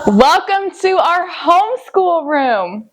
Welcome to our homeschool room.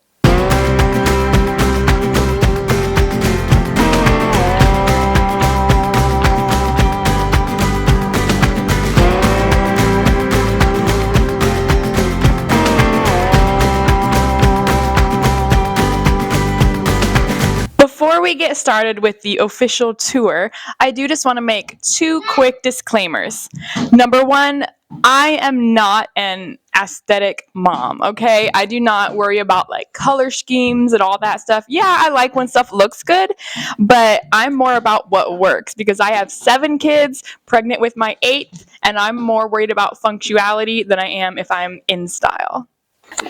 Before we get started with the official tour, I do just want to make two quick disclaimers. Number one, I am not an aesthetic mom, okay? I do not worry about like color schemes and all that stuff. Yeah, I like when stuff looks good, but I'm more about what works because I have 7 kids, pregnant with my 8th, and I'm more worried about functionality than I am if I'm in style.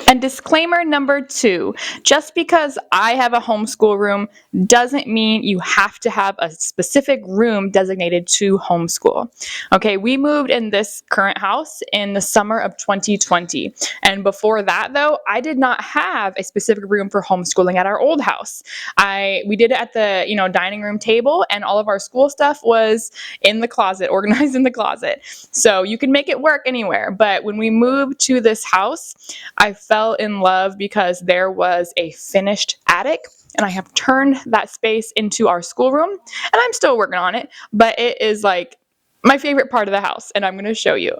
And disclaimer number 2, just because I have a homeschool room doesn't mean you have to have a specific room designated to homeschool. Okay, we moved in this current house in the summer of 2020. And before that though, I did not have a specific room for homeschooling at our old house. We did it at the, dining room table, and all of our school stuff was in the closet, organized in the closet. So you can make it work anywhere. But when we moved to this house, I fell in love because there was a finished attic, and I have turned that space into our schoolroom, and I'm still working on it, but it is like my favorite part of the house, and I'm going to show you.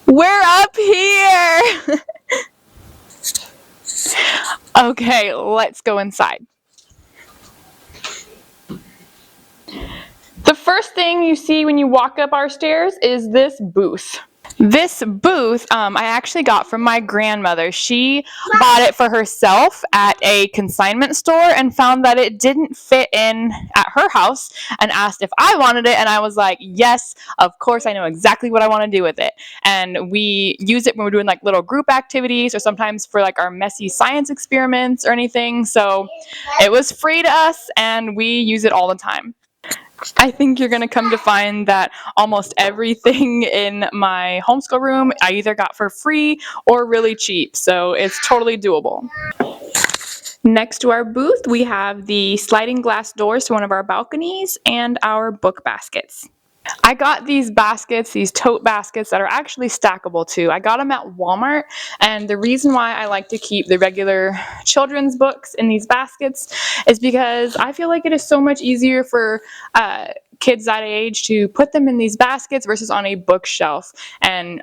We're up here! Okay, let's go inside. The first thing you see when you walk up our stairs is this booth. This booth I actually got from my grandmother. She bought it for herself at a consignment store and found that it didn't fit in at her house and asked if I wanted it, and I was like, yes, of course, I know exactly what I want to do with it. And we use it when we're doing like little group activities or sometimes for like our messy science experiments or anything. So it was free to us and we use it all the time. I think you're going to come to find that almost everything in my homeschool room I either got for free or really cheap, so it's totally doable. Next to our booth, we have the sliding glass doors to one of our balconies and our book baskets. I got these baskets, these tote baskets that are actually stackable too. I got them at Walmart, and the reason why I like to keep the regular children's books in these baskets is because I feel like it is so much easier for kids that age to put them in these baskets versus on a bookshelf, and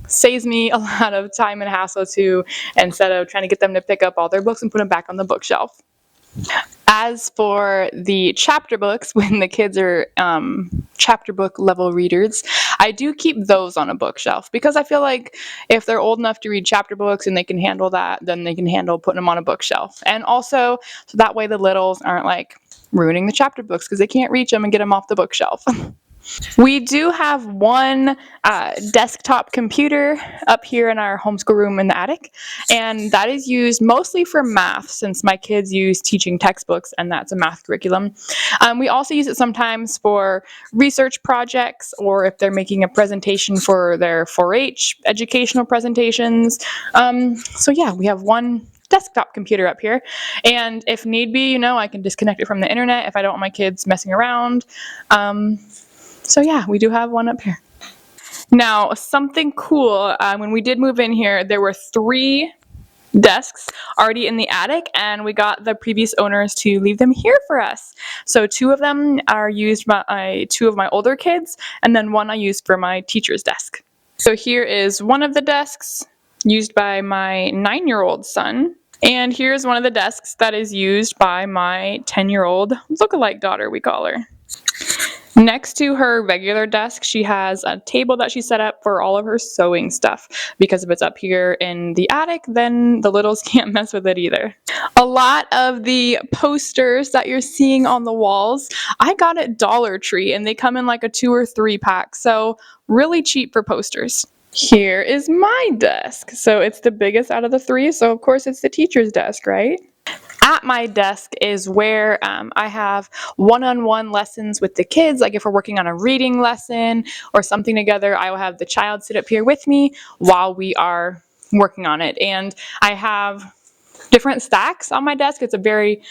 saves me a lot of time and hassle too, instead of trying to get them to pick up all their books and put them back on the bookshelf. As for the chapter books, when the kids are chapter book level readers, I do keep those on a bookshelf because I feel like if they're old enough to read chapter books and they can handle that, then they can handle putting them on a bookshelf. And also, so that way the littles aren't like ruining the chapter books because they can't reach them and get them off the bookshelf. We do have one desktop computer up here in our homeschool room in the attic, and that is used mostly for math since my kids use teaching textbooks and that's a math curriculum. We also use it sometimes for research projects or if they're making a presentation for their 4-H educational presentations. So yeah, we have one desktop computer up here, and if need be, I can disconnect it from the internet if I don't want my kids messing around. So yeah, we do have one up here. Now, something cool, when we did move in here, there were 3 desks already in the attic, and we got the previous owners to leave them here for us. So 2 of them are used by 2 of my older kids, and then 1 I used for my teacher's desk. So here is one of the desks used by my 9-year-old son, and here's one of the desks that is used by my 10-year-old lookalike daughter, we call her. Next to her regular desk, she has a table that she set up for all of her sewing stuff, because if it's up here in the attic, then the littles can't mess with it either. A lot of the posters that you're seeing on the walls, I got at Dollar Tree, and they come in like a 2 or 3 pack, so really cheap for posters. Here is my desk. So it's the biggest out of the 3, so of course it's the teacher's desk, right? At my desk is where I have one-on-one lessons with the kids. Like if we're working on a reading lesson or something together, I will have the child sit up here with me while we are working on it. And I have different stacks on my desk. It's a very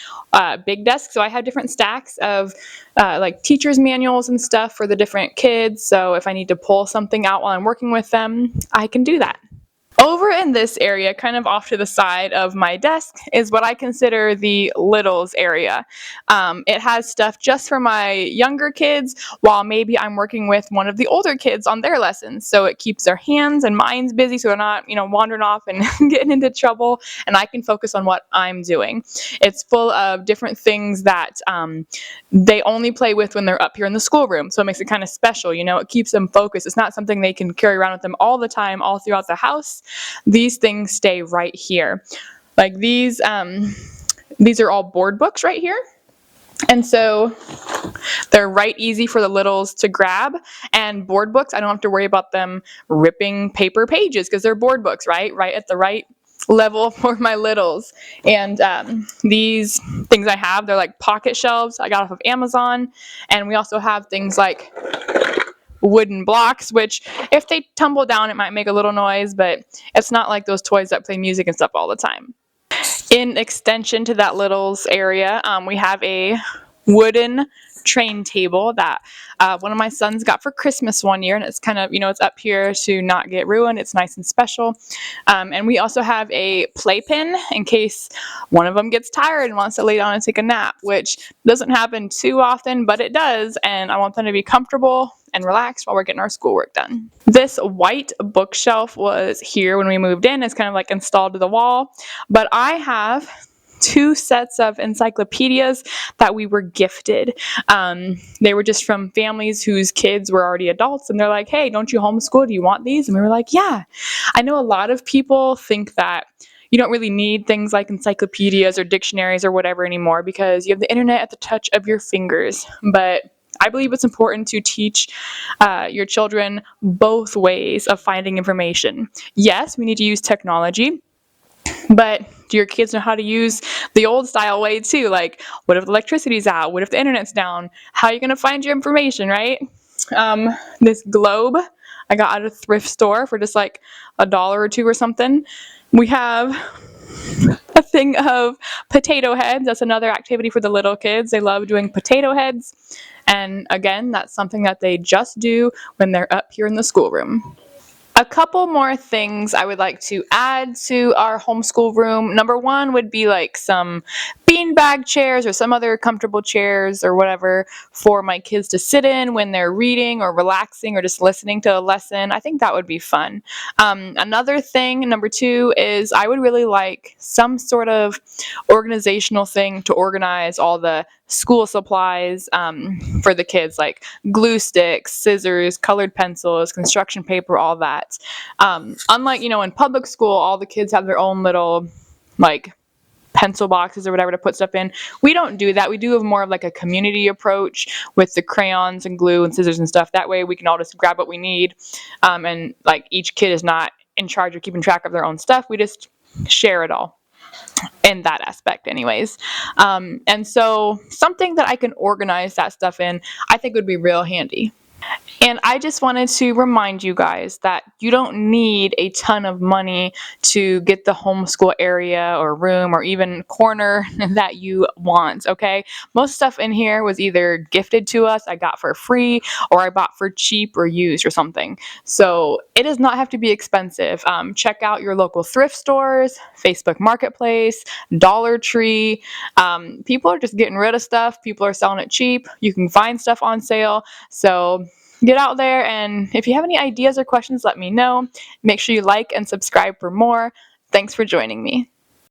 big desk, so I have different stacks of like teacher's manuals and stuff for the different kids. So if I need to pull something out while I'm working with them, I can do that. Over in this area, kind of off to the side of my desk, is what I consider the littles area. It has stuff just for my younger kids, while maybe I'm working with one of the older kids on their lessons. So it keeps their hands and minds busy so they're not, wandering off and getting into trouble, and I can focus on what I'm doing. It's full of different things that they only play with when they're up here in the schoolroom. So it makes it kind of special, it keeps them focused. It's not something they can carry around with them all the time, all throughout the house. These things stay right here. Like these are all board books right here. And so they're right easy for the littles to grab. And board books, I don't have to worry about them ripping paper pages because they're board books, right at the right level for my littles. And these things I have, they're like pocket shelves I got off of Amazon. And we also have things like wooden blocks, which if they tumble down, it might make a little noise, but it's not like those toys that play music and stuff all the time. In extension to that littles area, we have a wooden train table that one of my sons got for Christmas one year, and it's kind of, it's up here to not get ruined. It's nice and special. And we also have a playpen in case one of them gets tired and wants to lay down and take a nap, which doesn't happen too often, but it does, and I want them to be comfortable and relaxed while we're getting our schoolwork done. This white bookshelf was here when we moved in. It's kind of like installed to the wall, but I have 2 sets of encyclopedias that we were gifted. They were just from families whose kids were already adults, and they're like, hey, don't you homeschool? Do you want these? And we were like, yeah. I know a lot of people think that you don't really need things like encyclopedias or dictionaries or whatever anymore because you have the internet at the touch of your fingers. But I believe it's important to teach your children both ways of finding information. Yes, we need to use technology, but do your kids know how to use the old style way too? Like, what if the electricity's out? What if the internet's down? How are you going to find your information, right? This globe I got at a thrift store for just like $1 or $2 or something. We have a thing of potato heads. That's another activity for the little kids. They love doing potato heads. And again, that's something that they just do when they're up here in the schoolroom. A couple more things I would like to add to our homeschool room. Number 1 would be like some beanbag chairs or some other comfortable chairs or whatever for my kids to sit in when they're reading or relaxing or just listening to a lesson. I think that would be fun. Another thing, number 2, is I would really like some sort of organizational thing to organize all the school supplies for the kids, like glue sticks, scissors, colored pencils, construction paper, all that. Unlike, in public school, all the kids have their own little, like, pencil boxes or whatever to put stuff in. We don't do that. We do have more of like a community approach with the crayons and glue and scissors and stuff. That way we can all just grab what we need. And like each kid is not in charge of keeping track of their own stuff. We just share it all in that aspect anyways. And so something that I can organize that stuff in, I think would be real handy. And I just wanted to remind you guys that you don't need a ton of money to get the homeschool area or room or even corner that you want, okay? Most stuff in here was either gifted to us, I got for free, or I bought for cheap or used or something. So it does not have to be expensive. Check out your local thrift stores, Facebook Marketplace, Dollar Tree. People are just getting rid of stuff. People are selling it cheap. You can find stuff on sale. So get out there, and if you have any ideas or questions, let me know. Make sure you like and subscribe for more. Thanks for joining me.